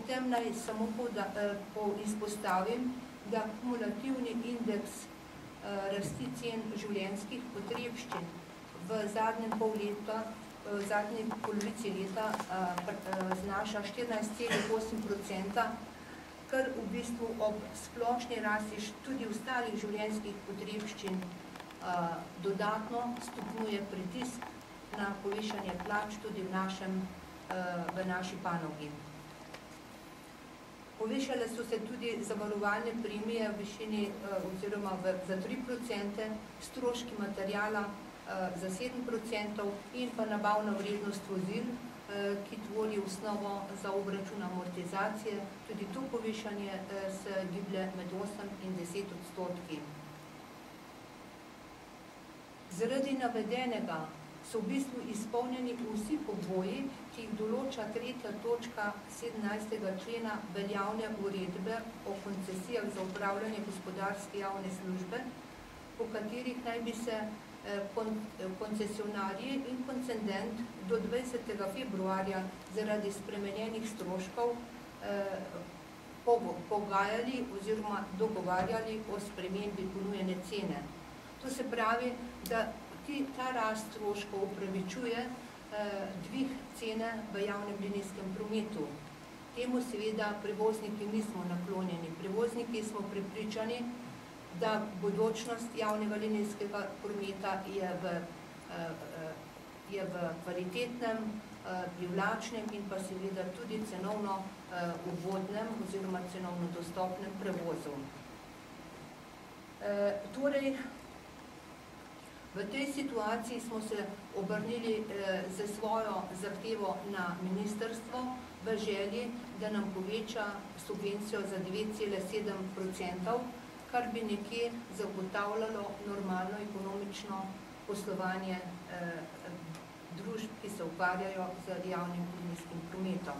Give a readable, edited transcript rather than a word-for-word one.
tem naj samo izpostavim, da kumulativni indeks rasti cen življenjskih potrebščin v zadnjem pol leta, v zadnji polovici leta znaša 14,8%, kar v bistvu ob splošni rasti tudi ostalih življenjskih potrebščin dodatno stopnjuje pritisk na povišanje plač tudi v naši panogi. Povišale so se tudi zavarovalne premije v višini oziroma za 3%, stroški materijala za 7% in pa nabavna vrednost vozil, ki tvori osnovo za obračun amortizacije. Tudi to povišanje se giblje med 8 in 10%. Zaradi navedenega so v bistvu izpolnjeni vsi pogoji, ki jih določa 3. točka 17. člena veljavne uredbe o koncesijah za upravljanje gospodarske javne službe, po katerih naj bi se koncesionarji in koncendent do 20. februarja zaradi spremenjenih stroškov pogajali oziroma dogovarjali o spremembi ponujene cene. To se pravi, da ta rast stroškov upravičuje dvig cene v javnem linijskem prometu. Temu seveda prevozniki nismo naklonjeni. Prevozniki smo prepričani, da bodočnost javnega linijskega prometa je v kvalitetnem, privlačnem in pa seveda tudi cenovno ugodnem oziroma cenovno dostopnem prevozu. Torej, v tej situaciji smo se obrnili za svojo zahtevo na ministrstvo v želji, da nam poveča subvencijo za 9,7%, kar bi nekje zagotavljalo normalno ekonomično poslovanje družb, ki se ukvarjajo z javnim linijskim prometom.